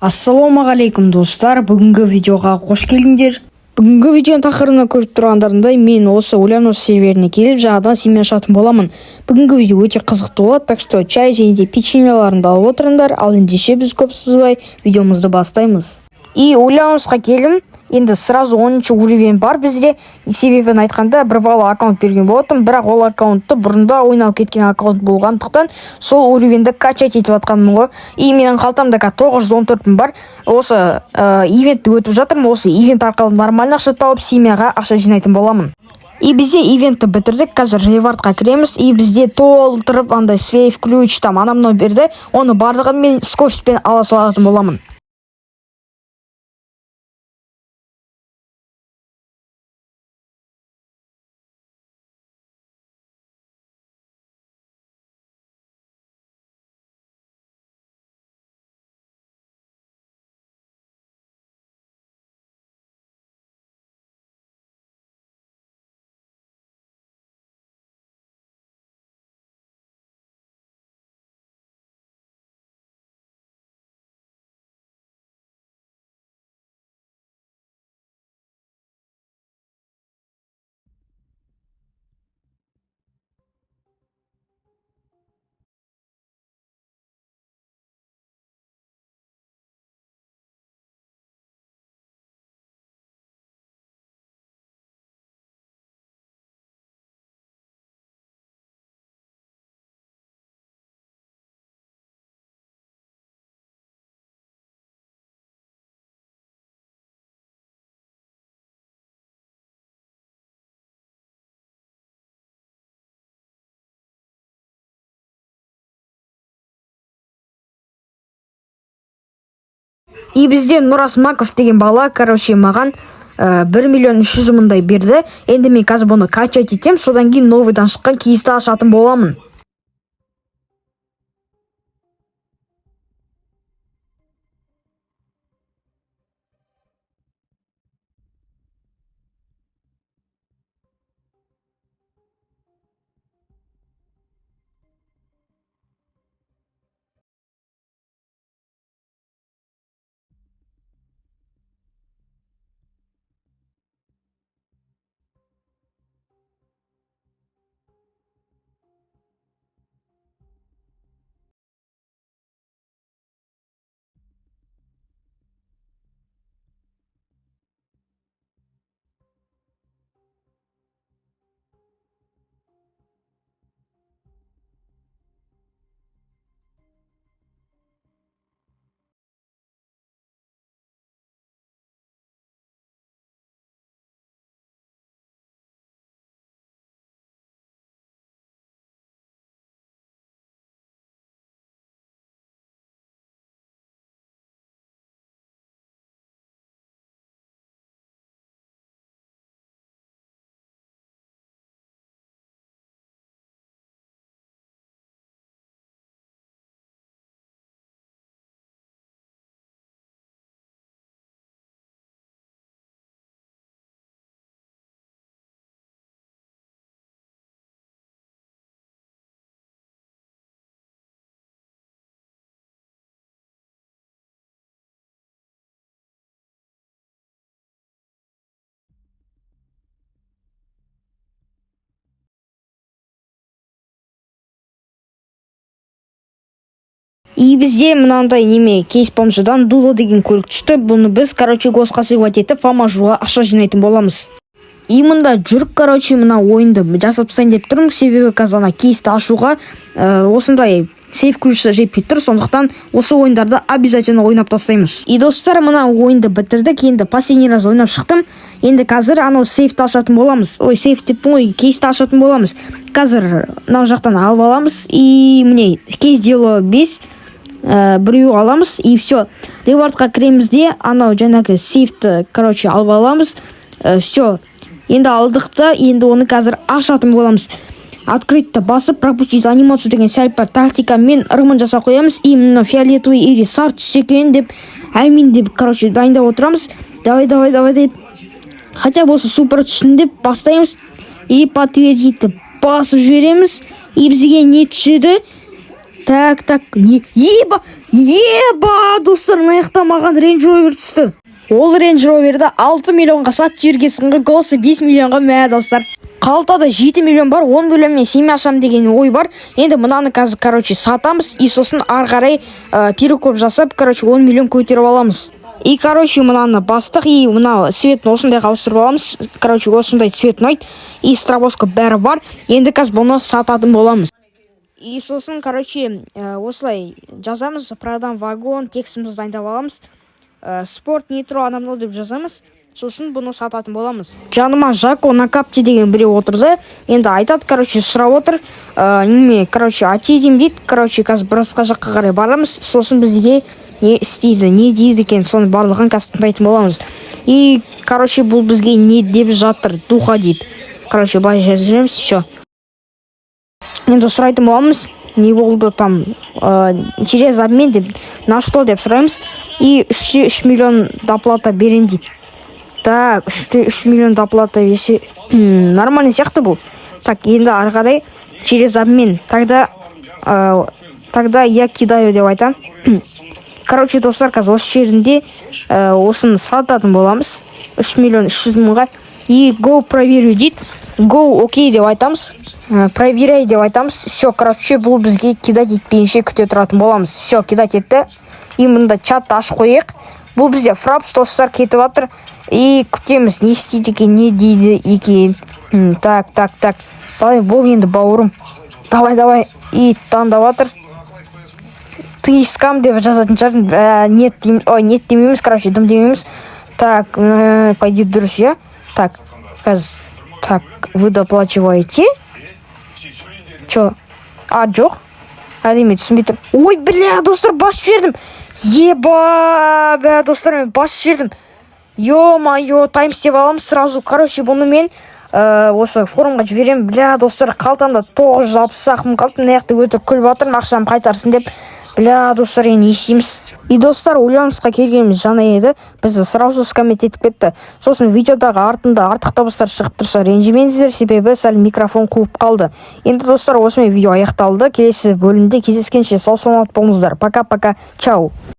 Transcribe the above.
Ассалаумағалейкум достар, бүгінгі видеоға қош келдіңдер. Бүгінгі видеоның тақырыбына көріп тұрғандарындай, мен осы Ульянос серверіне келіп жаңадан семья ашатын боламын. Бүгінгі видео өте қызықты болады, так что чай және де печеньеларыңды алып отырыңдар. Ал ендеше біз көп созбай видеомызды бастаймыз. И Ульяносқа келдім. Енді сразу 10-ші уровень бар бізде. Себебін айтқанда бір бала аккаунт берген болатын, бірақ ол аккаунтты бұрында ойналып кеткен аккаунт болғандықтан сол уровеньді качать етіп жатқанмын ғой. И менің қалтамда 914 бар. Осы ивентті өтіп жатырмын. Осы ивент арқылы нормально ақша тауып семьяға ақша жинайтын боламын. И бізде ивентті бітірдік, қазір ревардқа кіреміз. И бізде толтырып андай сейф ключ там анамнан берді. Оны барлығын мен скоростьпен ала салатын боламын. И бізде Нұрас Маков деген бала, маған 1.300.000 берді. Енді мен қазір бұны качать етем, содан кейін новыйдан шыққан кейсті ашатын боламын. И бізде мынандай неме кейс помжыдан Дуло деген көлік түсті. Бұны біз, госқа сыйват етіп, фамажуға ақша жинайтын боламыз. И мында жүріп, мына ойынды жасап тастайын деп тұрмын. Себебі қазана кейсті ашуға осындай сейф ключті жетпей тұр. Сондықтан осы ойындарды обязательно ойнап тастаймыз. И достар, мына ойынды бітірдік. Енді последний раз ойнап шықтым. Енді қазір анау сейфті ашатын боламыз. Сейф деп кейсті ашатын боламыз. Қазір мынау жақтан алып аламыз. И міне кейс дело 5 біреу аламыз. И все, ревардқа кіремізде анау жаңағы сейфті алып аламыз. Все, енді алдықта, енді оны қазір ашатын боламыз. Открытті басып, пропустить анимацию деген сәл пар тактикамен ырымын жасап қоямыз. И мына фиолетовый или сары түс екен деп әмин деп дайындап отырамыз. Давай деп, хотя болса супер түссін деп бастаймыз. И подтвердить басып жібереміз. И бізге не түседі? Так, не, Еба, достар, аяқта маған Range Rover түсті. Ол Range Rover'ді 6 миллионға сат, жерге сынғы голосы 5 миллионға мә, достар. Қалтада 7 миллион бар, 10 миллионмен семья ашам деген ой бар. Енді мынаны қазір, сатамыз, и сосын ары қарай перекоп жасап, 10 миллион көтеріп аламыз. И, мынаны бастық, и мына цветін осындай ауыстырып аламыз. Осындай цвет ұнайды, и страбоска бәрі бар. Енді қазір бұны сататын боламыз. И сосын, осылай жазамыз, продам вагон, текстімізді дайындап аламыз. Спорт нитро анамно деп жазамыз. Сосын бұны сататын боламыз. Жаныма Жако Накапти деген біреу отырды. Енді айтады, сұрап отыр. Атейдім дейді. Қазір бірасқа жаққа қарай барамыз. Сосын бізге не істейді, не дейді екен, соны барлығын қазір тыңдайтын боламыз. И, бұл бізге не деп жатыр, духа дейді. Бай жазыреміз, все. Енді сұрайтын боламыз. Не болды там, через обмен деп, на что деп сұраймыз. И 3 миллион доплата берем дейді. Так, 3 миллион доплата весе нормальный сияқты бұл. Так, енді ары қарай через обмен. Тогда я кидаю деп айтам. Достар, қазір осы жерінде осыны сататын боламыз. 3 миллион 300 мыңға. И go проверю дейді. Go окей деп айтамыз. Проверяй деп айтамыз. Все, бұл бізге кидать етпейінше күте тұратын боламыз. Все, кидать етті. И мұнда чатты ашып қойық. Бұл бізде фрапс, достар, кетіп жатыр. И күтеміз, не істейді екен, не дейді екен. Так. Давай, бол енді бауырым. Давай. И таңдап жатыр. Ты скам деп жазатын шығар. Нет демейміз, дым демейміз. Так, пойди дұрыс, я. Так, вы доплачиваете? Чё? Жоқ? Әдеме түсінбей тұр. Ой, достар, басып жердім. Еба, достар, мен басып жердім. Ё-майо, таймс деп аламыз сразу. Бұны мен осы форумға жіберем. Достар, қалтамда 960 ақым қалды. Наяқты өтір күліп жатырмын, ақшам қайтарсын деп. Достар, не істейміз. И, достар, ойланысқа келгеніміз жаңа еді. Бізді сразу скамет етіп кетті. Сосын видеодағы артында артық табыстар шығып тұрса ренжімеңіздер, себебі сәл микрофон қуып қалды. Енді, достар, осымен видео аяқталды. Келесі бөлімде кездескенше сау саламат болыңыздар. Пока-пока. Чау.